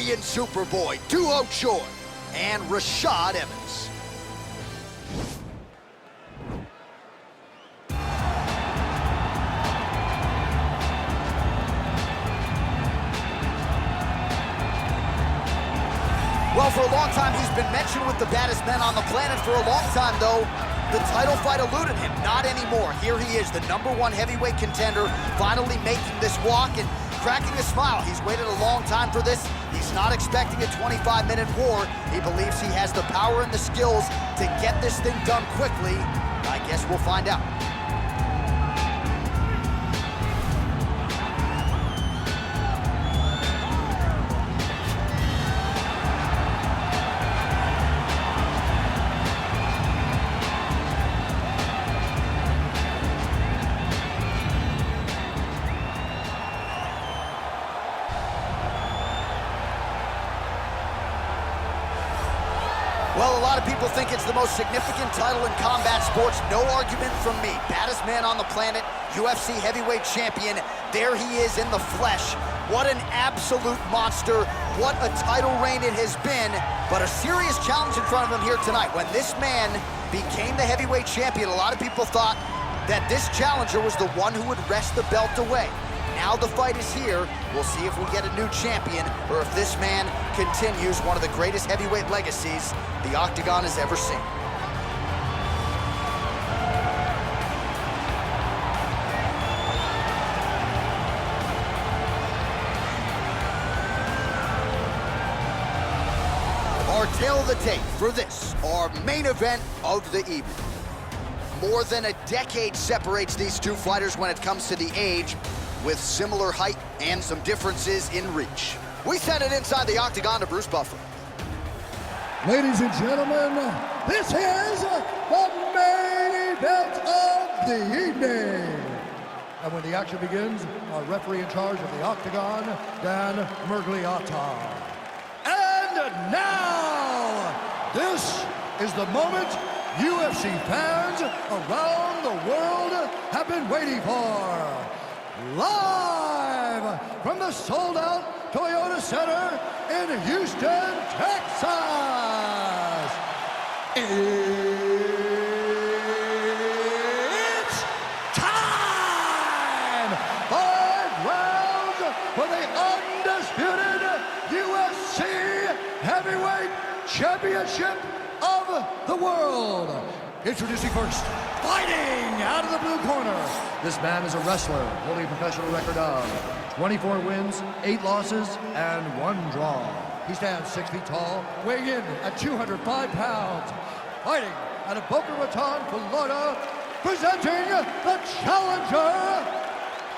Korean Superboy, Duo Choi, and Rashad Evans. Well, for a long time, he's been mentioned with the baddest men on the planet. For a long time, though, the title fight eluded him. Not anymore. Here he is, the #1 heavyweight contender, finally making this walk and cracking a smile. He's waited a long time for this. He's not expecting a 25-minute war. He believes he has the power and the skills to get this thing done quickly. I guess we'll find out. Well, a lot of people think it's the most significant title in combat sports. No argument from me. Baddest man on the planet, UFC heavyweight champion. There he is in the flesh. What an absolute monster. What a title reign it has been. But a serious challenge in front of him here tonight. When this man became the heavyweight champion, a lot of people thought that this challenger was the one who would wrest the belt away. Now the fight is here. We'll see if we get a new champion or if this man continues one of the greatest heavyweight legacies the Octagon has ever seen. Our tale of the tape for this, our main event of the evening. More than a decade separates these two fighters when it comes to the age, with similar height and some differences in reach. We send it inside the Octagon to Bruce Buffer. Ladies and gentlemen, this is the main event of the evening. And when the action begins, our referee in charge of the Octagon, Dan Mergliata. And now, this is the moment UFC fans around the world have been waiting for. Live from the sold-out Toyota Center in Houston, Texas. It's time! 5 rounds for the undisputed UFC Heavyweight Championship of the world. Introducing first, fighting out of the blue corner. This man is a wrestler, holding a professional record of 24 wins, 8 losses, and 1 draw. He stands 6 feet tall, weighing in at 205 pounds. Fighting out of Boca Raton, Florida, presenting the challenger,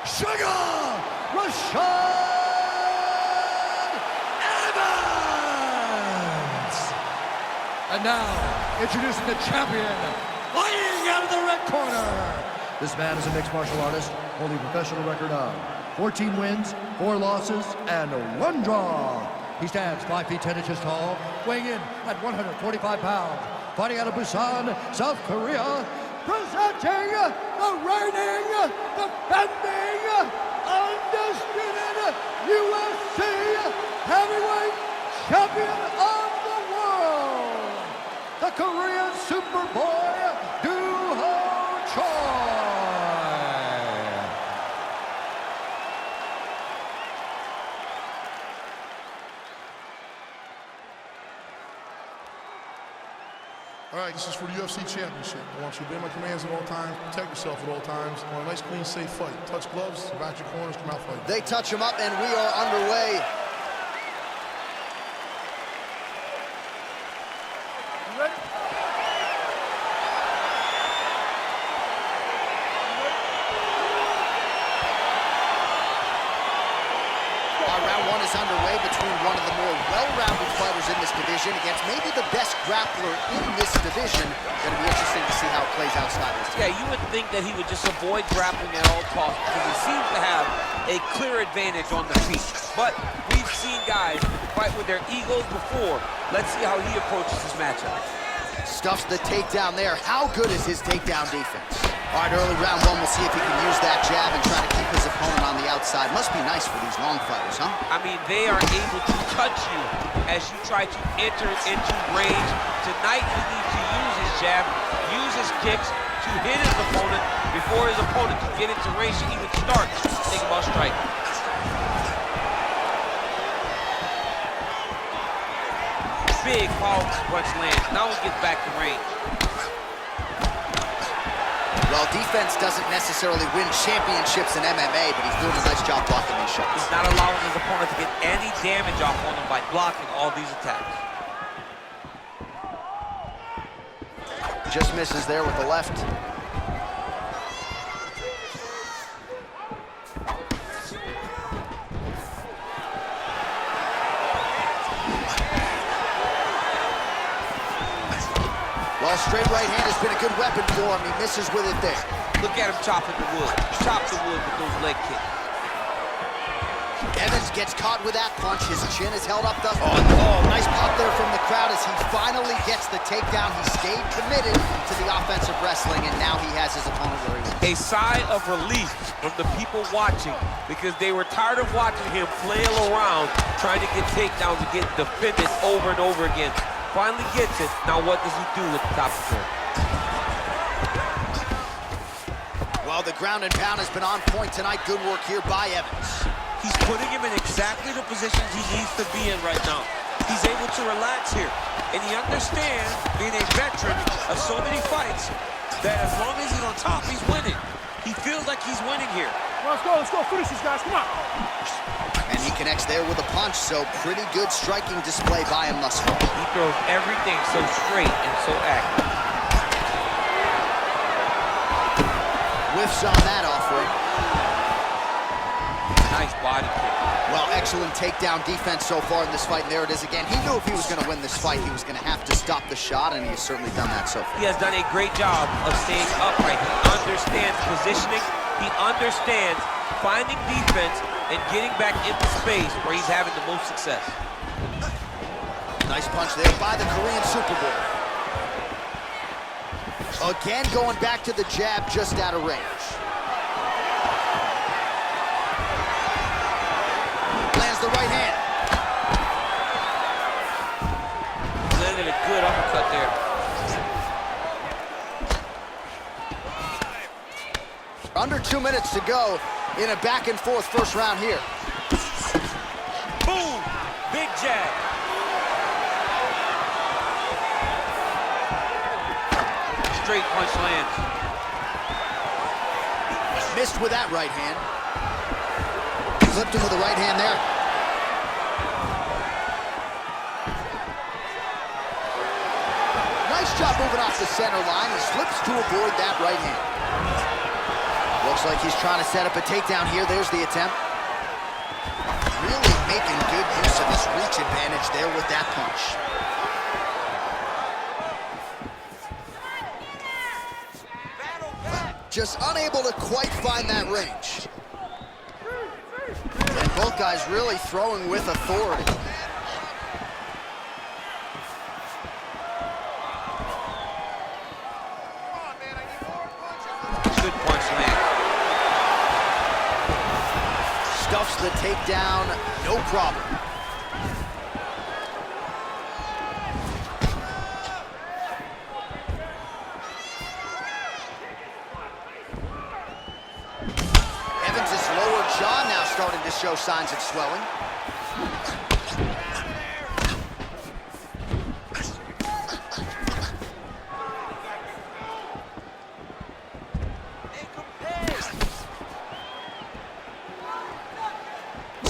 Sugar Rashad Evans. And now, introducing the champion, fighting out of the red corner. This man is a mixed martial artist, holding a professional record of 14 wins, 4 losses, and 1 draw. He stands 5 feet 10 inches tall, weighing in at 145 pounds. Fighting out of Busan, South Korea, presenting the reigning, defending, undisputed UFC heavyweight champion of the world, the Korean Superboy, Duho Choi. All right, this is for the UFC Championship. I want you to obey my commands at all times, protect yourself at all times. I want a nice, clean, safe fight. Touch gloves, back your corners, come out fighting. They touch him up, and we are underway. You ready? Round 1 is underway between one of the more well-rounded fighters in this division against maybe the best grappler in this division. Going to be interesting to see how it plays outside this. Yeah, you would think that he would just avoid grappling at all costs because he seems to have a clear advantage on the feet. But we've seen guys fight with their egos before. Let's see how he approaches this matchup. Stuffs the takedown there. How good is his takedown defense? All right, early round one, we'll see if he can use that jab and try to keep his opponent on the outside. Must be nice for these long fighters, huh? I mean, they are able to touch you as you try to enter into range. Tonight, he needs to use his jab, use his kicks to hit his opponent before his opponent can get into range to even start thinking about striking. Big power punch lands. Now he gets back to range. Well, defense doesn't necessarily win championships in MMA, but he's doing a nice job blocking these shots. He's not allowing his opponent to get any damage off on him by blocking all these attacks. Just misses there with the left. Well, straight right hand has been a good weapon for him. He misses with it there. Look at him chopping the wood. Chop the wood with those leg kicks. Evans gets caught with that punch. His chin is held up. Nice pop there from the crowd as he finally gets the takedown. He stayed committed to the offensive wrestling, and now he has his opponent where he wants. A sigh of relief from the people watching because they were tired of watching him flail around trying to get takedowns and get defended over and over again. Finally gets it. Now what does he do with the top of it? Well, the ground and pound has been on point tonight. Good work here by Evans. He's putting him in exactly the positions he needs to be in right now. He's able to relax here. And he understands, being a veteran of so many fights, that as long as he's on top, he's winning. He feels like he's winning here. Let's go, finish these guys, come on. And he connects there with a punch, so pretty good striking display by him thus far. He throws everything so straight and so accurate. Whiffs on that offering. Nice body kick. Well, excellent takedown defense so far in this fight, and there it is again. He knew if he was going to win this fight, he was going to have to stop the shot, and he's certainly done that so far. He has done a great job of staying upright. He understands positioning. He understands finding defense and getting back into space where he's having the most success. Nice punch there by the Korean Superboy. Again, going back to the jab just out of range. Lands the right hand. Landed a good uppercut there. Under 2 minutes to go in a back-and-forth first round here. Boom! Big jab. Straight punch lands. Missed with that right hand. Flipped him with the right hand there. Nice job moving off the center line. He slips to avoid that right hand. Looks like he's trying to set up a takedown here. There's the attempt. Really making good use of his reach advantage there with that punch. Just unable to quite find that range. And both guys really throwing with authority. Good punch land. Stuffs the takedown, no problem. Evans' lower jaw now starting to show signs of swelling.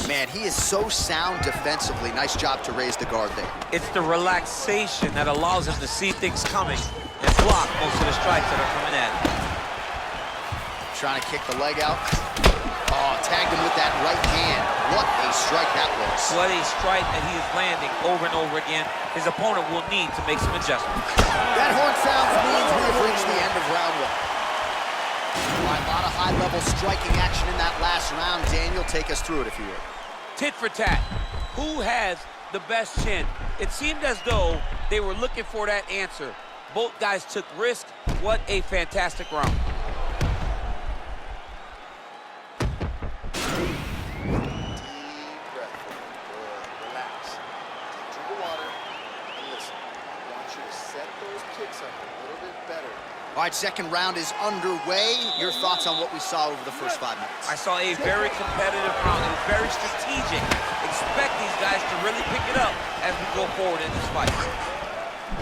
Man, he is so sound defensively. Nice job to raise the guard there. It's the relaxation that allows him to see things coming and block most of the strikes that are coming at him. Trying to kick the leg out. Oh, tagged him with that right hand. What a strike that was. What a strike that he is landing over and over again. His opponent will need to make some adjustments. That horn sound means we have reached the end of round one. A lot of high-level striking action in that last round. Daniel, take us through it if you would. Tit for tat. Who has the best chin? It seemed as though they were looking for that answer. Both guys took risk. What a fantastic round. All right, second round is underway. Your thoughts on what we saw over the first 5 minutes? I saw a very competitive round. It was very strategic. Expect these guys to really pick it up as we go forward in this fight.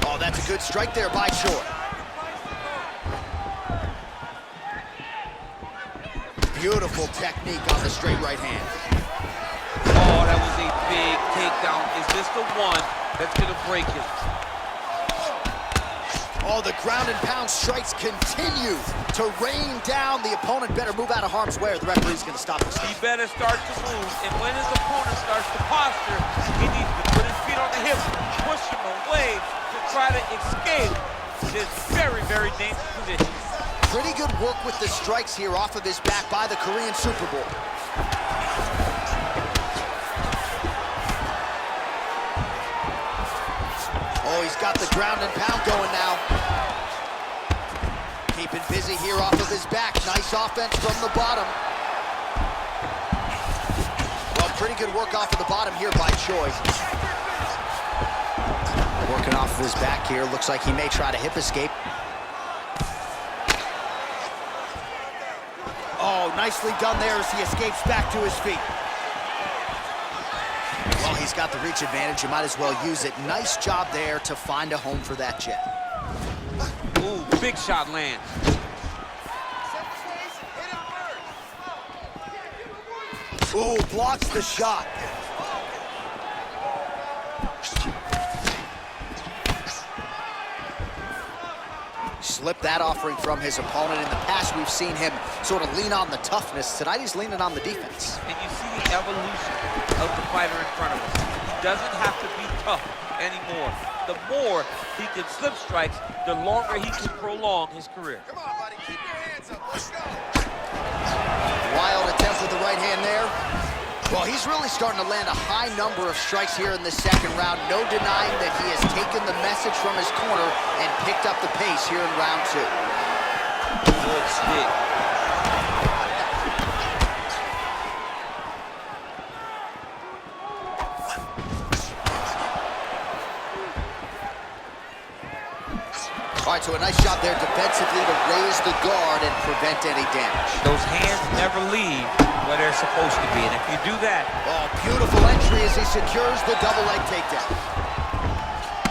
Oh, that's a good strike there by Choi. Beautiful technique on the straight right hand. Oh, that was a big takedown. Is this the one that's gonna break him? Oh, the ground and pound strikes continue to rain down. The opponent better move out of harm's way or the referee's gonna stop this. He better start to move, and when his opponent starts to posture, he needs to put his feet on the hips, push him away to try to escape this very, very dangerous position. Pretty good work with the strikes here off of his back by the Korean Super Bowl. Oh, he's got the ground and pound going now. Keeping busy here off of his back. Nice offense from the bottom. Well, pretty good work off of the bottom here by Choi. Working off of his back here. Looks like he may try to hip escape. Oh, nicely done there as he escapes back to his feet. Well, he's got the reach advantage. You might as well use it. Nice job there to find a home for that jab. Ooh, big shot lands. Ooh, blocks the shot. Slipped that offering from his opponent. In the past, we've seen him sort of lean on the toughness. Tonight, he's leaning on the defense. And you see the evolution of the fighter in front of us. He doesn't have to be tough anymore. The more he can slip strikes, the longer he can prolong his career. Come on, buddy. Keep your hands up. Let's go. Wild attempt with the right hand there. Well, he's really starting to land a high number of strikes here in the second round. No denying that he has taken the message from his corner and picked up the pace here in round 2. Good stick. All right, so a nice job there defensively to raise the guard and prevent any damage. Those hands never leave where they're supposed to be, and if you do that... Oh, beautiful entry as he secures the double leg takedown.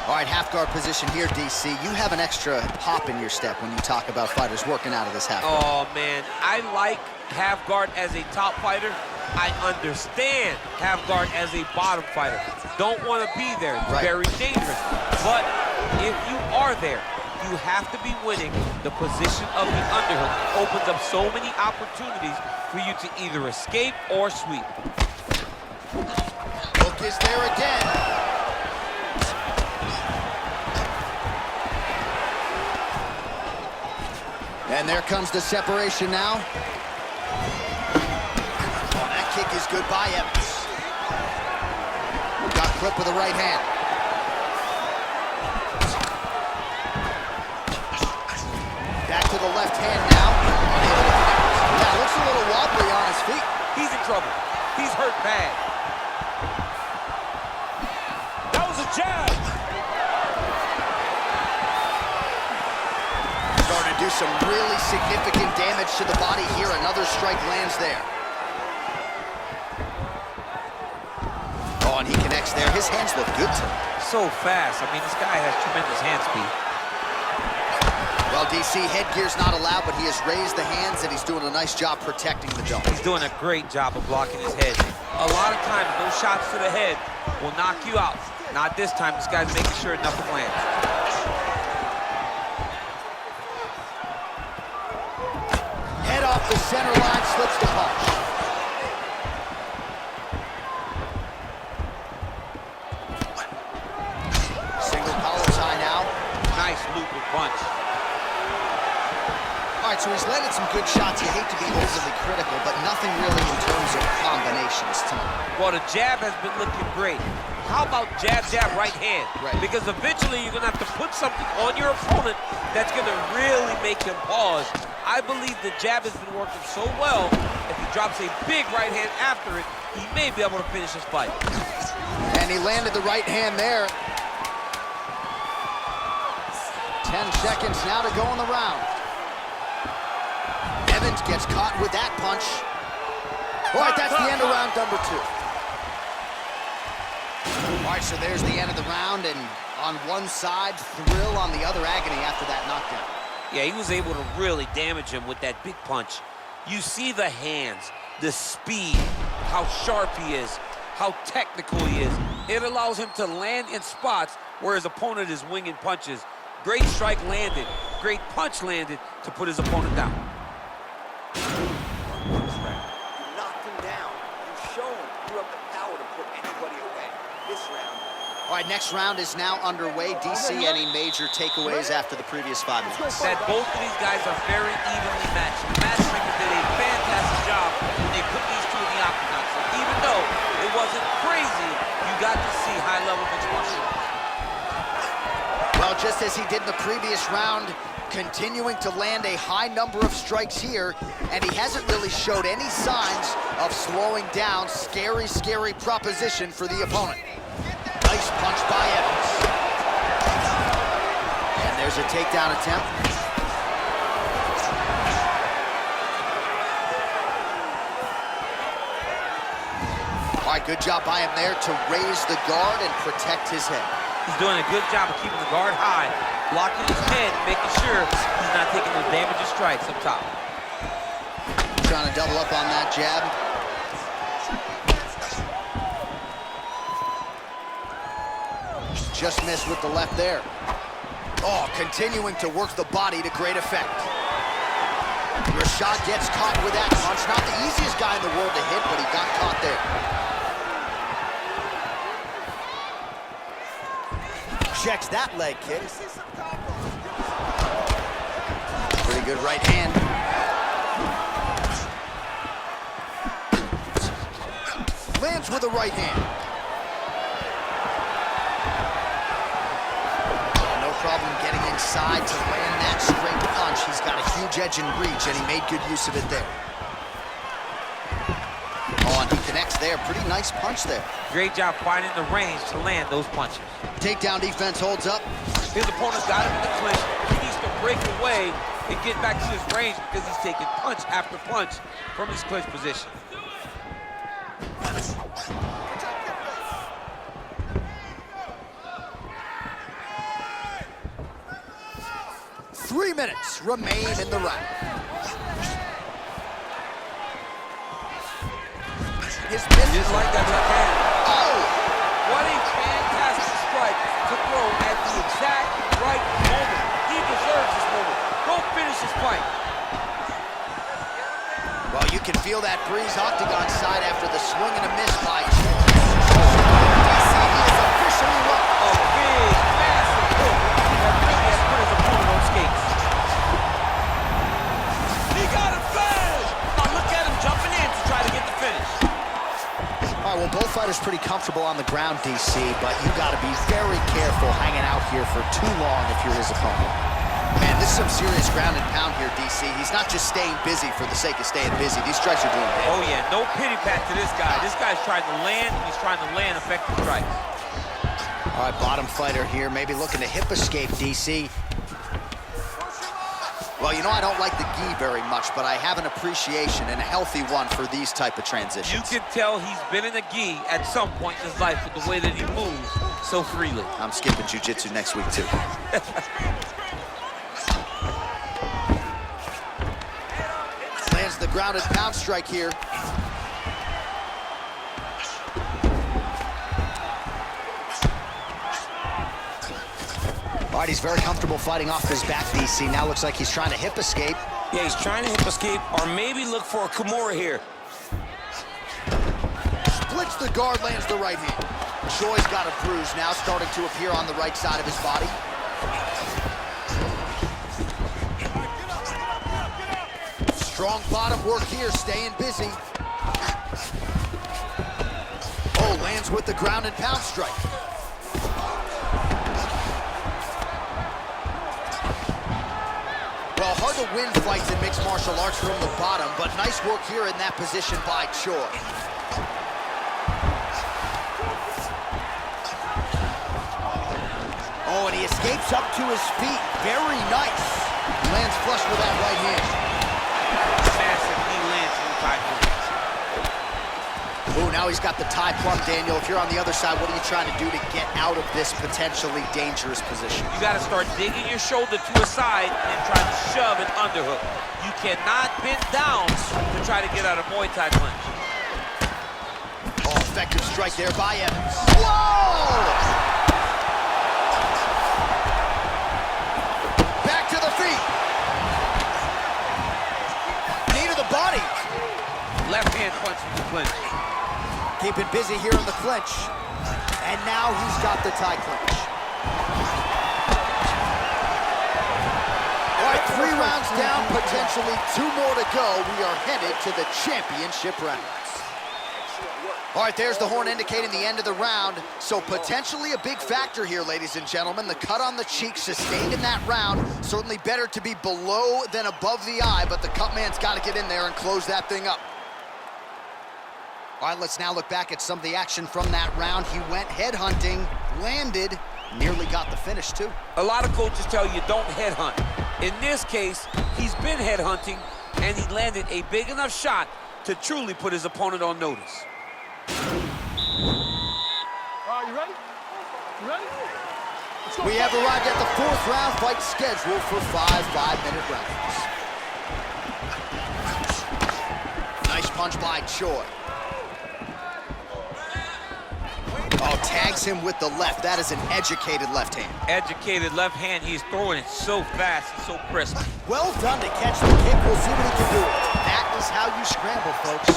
All right, half guard position here, DC. You have an extra hop in your step when you talk about fighters working out of this half guard. Oh, man, I like half guard as a top fighter. I understand half guard as a bottom fighter. Don't want to be there. It's right. Very dangerous. But if you are there, you have to be winning the position of the underhook. It opens up so many opportunities for you to either escape or sweep. Hook is there again. And there comes the separation now. Oh, that kick is good by Evans. Got clipped with the right hand. Back to the left hand now. Yeah, looks a little wobbly on his feet. He's in trouble. He's hurt bad. That was a jab. Starting to do some really significant damage to the body here. Another strike lands there. Oh, and he connects there. His hands look good to him. So fast. I mean, this guy has tremendous hand speed. Well, DC, headgear's not allowed, but he has raised the hands, and he's doing a nice job protecting the dome. He's doing a great job of blocking his head. A lot of times, those shots to the head will knock you out. Not this time. This guy's making sure nothing lands. Head off the center line, slips the punch. Single collar tie now. Nice looping punch. All right, so he's landed some good shots. You hate to be overly critical, but nothing really in terms of combinations tonight. Well, the jab has been looking great. How about jab, jab, right hand? Right. Because eventually you're going to have to put something on your opponent that's going to really make him pause. I believe the jab has been working so well, if he drops a big right hand after it, he may be able to finish his fight. And he landed the right hand there. 10 seconds now to go in the round. Evans gets caught with that punch. All right, that's the end of round number 2. All right, so there's the end of the round, and on one side, thrill, on the other, agony after that knockdown. Yeah, he was able to really damage him with that big punch. You see the hands, the speed, how sharp he is, how technical he is. It allows him to land in spots where his opponent is winging punches. Great strike landed, great punch landed to put his opponent down. You knocked him down. You showed you have the power to put anybody away. This round. All right, next round is now underway. DC, any major takeaways after the previous 5 minutes? That both of these guys are very evenly matched. The matchmaker did a fantastic job when they put these two in the octagon. So even though it wasn't crazy, you got to see high-level benchmarking. Well, just as he did in the previous round, continuing to land a high number of strikes here, and he hasn't really showed any signs of slowing down. Scary, scary proposition for the opponent. Nice punch by Evans. And there's a takedown attempt. All right, good job by him there to raise the guard and protect his head. He's doing a good job of keeping the guard high, blocking his head, making sure he's not taking those damaging strikes up top. Trying to double up on that jab. Just missed with the left there. Oh, continuing to work the body to great effect. Rashad gets caught with that punch. Not the easiest guy in the world to hit, but he got caught there. Checks that leg kick. Pretty good right hand. Lands with a right hand. No problem getting inside to land that straight punch. He's got a huge edge and reach, and he made good use of it there. Oh, and he connects there. Pretty nice punch there. Great job finding the range to land those punches. Takedown defense holds up. His opponent's got him in the clinch. He needs to break away and get back to his range because he's taking punch after punch from his clinch position. 3 minutes remain in the round. His Just like that left hand. Oh! What a fantastic strike to throw at the exact right moment. He deserves this moment. Go finish his fight. Well, you can feel that breeze octagon side after the swing and a miss by DC. He is officially up. A big, massive hook that really has put his opponent on skates. He got him fast. Now look at him jumping in to try to get the finish. All right, well, both fighters pretty comfortable on the ground, DC, but you got to be very careful hanging out here for too long if you're his opponent. Man, this is some serious ground and pound here, DC. He's not just staying busy for the sake of staying busy. These strikes are doing damage. Oh, yeah, no pity pat to this guy. This guy's trying to land, and he's trying to land effective strikes. All right, bottom fighter here, maybe looking to hip escape, DC. Well, you know, I don't like the gi very much, but I have an appreciation, and a healthy one, for these type of transitions. You can tell he's been in a gi at some point in his life with the way that he moves so freely. I'm skipping jiu-jitsu next week, too. Lands the grounded pound strike here. All right, he's very comfortable fighting off his back, DC. Now looks like he's trying to hip escape. Yeah, he's trying to hip escape or maybe look for a Kimura here. Splits the guard, lands the right hand. Choi's got a bruise now, starting to appear on the right side of his body. Strong bottom work here, staying busy. Oh, lands with the ground and pound strike. Well, hard to win fights in mixed martial arts from the bottom, but nice work here in that position by Choi. Oh, and he escapes up to his feet. Very nice. Lands flush with that right hand. Massive knee lands from Tiger. Ooh, now he's got the tie plum, Daniel. If you're on the other side, what are you trying to do to get out of this potentially dangerous position? You got to start digging your shoulder to a side and try to shove an underhook. You cannot bend down to try to get out of Muay Thai clinch. Oh, effective strike there by Evans. Whoa! Back to the feet. Knee to the body. Left hand punch from the clinch. Keeping busy here in the clinch. And now he's got the tie clinch. All right, 3 rounds down, potentially 2 more to go. We are headed to the championship rounds. All right, there's the horn indicating the end of the round. So potentially a big factor here, ladies and gentlemen. The cut on the cheek sustained in that round. Certainly better to be below than above the eye, but the cut man's got to get in there and close that thing up. All right, let's now look back at some of the action from that round. He went headhunting, landed, nearly got the finish too. A lot of coaches tell you don't headhunt. In this case, he's been headhunting, and he landed a big enough shot to truly put his opponent on notice. All right, you ready? You ready? Let's go. We have arrived at the 4th round fight scheduled for 5 5-minute rounds. Nice punch by Choi. Oh, tags him with the left. That is an educated left hand. Educated left hand, he's throwing it so fast and so crisp. Well done to catch the kick. We'll see what he can do. That is how you scramble, folks.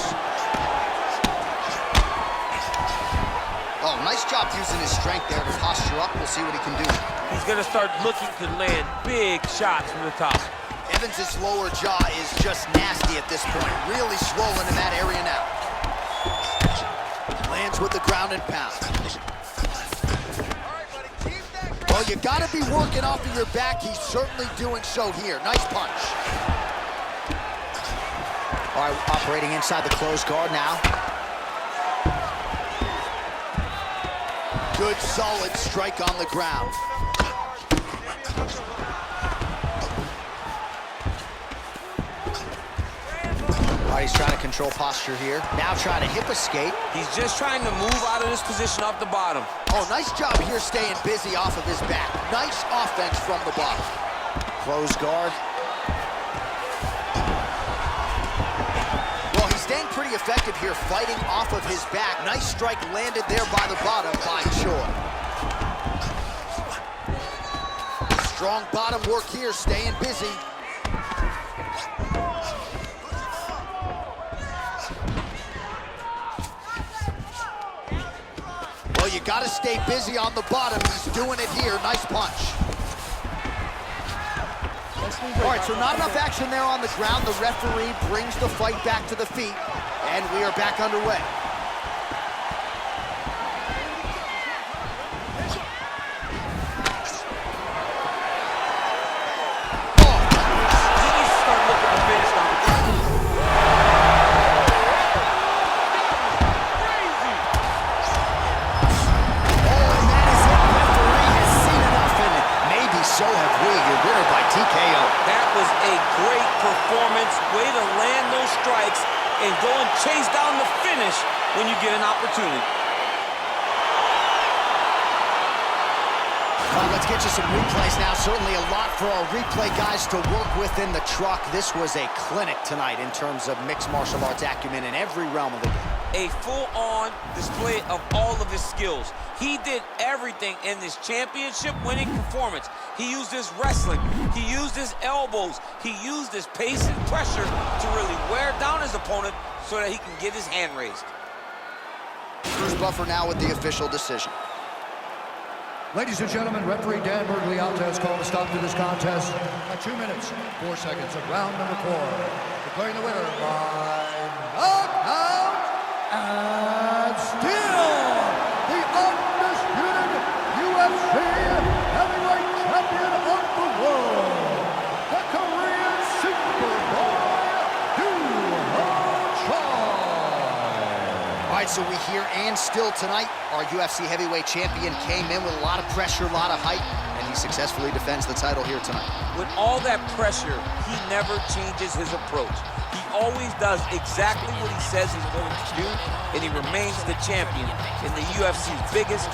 Oh, nice job using his strength there to posture up. We'll see what he can do. He's gonna start looking to land big shots from the top. Evans' lower jaw is just nasty at this point. Really swollen in that area now. Lands with the ground and pound. Well, you gotta be working off of your back. He's certainly doing so here. Nice punch. All right, operating inside the closed guard now. Good, solid strike on the ground. All right, he's trying to control posture here. Now trying to hip escape. He's just trying to move out of this position off the bottom. Oh, nice job here staying busy off of his back. Nice offense from the bottom. Close guard. Well, he's staying pretty effective here, fighting off of his back. Nice strike landed there by the bottom by Choi. Strong bottom work here, staying busy. Well, you gotta stay busy on the bottom. He's doing it here. Nice punch. All right, so not enough action there on the ground. The referee brings the fight back to the feet, and we are back underway. Way to land those strikes and go and chase down the finish when you get an opportunity. All right, let's get you some replays now. Certainly a lot for our replay guys to work with in the truck. This was a clinic tonight in terms of mixed martial arts acumen in every realm of the game. A full-on display of all of his skills. He did everything in this championship-winning performance. He used his wrestling, he used his elbows, he used his pace and pressure to really wear down his opponent so that he can get his hand raised. Bruce Buffer now with the official decision. Ladies and gentlemen, referee Dan Bergliata has called a stop to this contest at 2 minutes, 4 seconds of round number 4. Declaring the winner by knockout and still the undisputed UFC heavyweight champion of the world, the Korean Superboy, Duho. All right, so we hear and still tonight, our UFC heavyweight champion came in with a lot of pressure, a lot of hype, and he he successfully defends the title here tonight. With all that pressure, he never changes his approach. He always does exactly what he says he's going to do, and he remains the champion in the UFC's biggest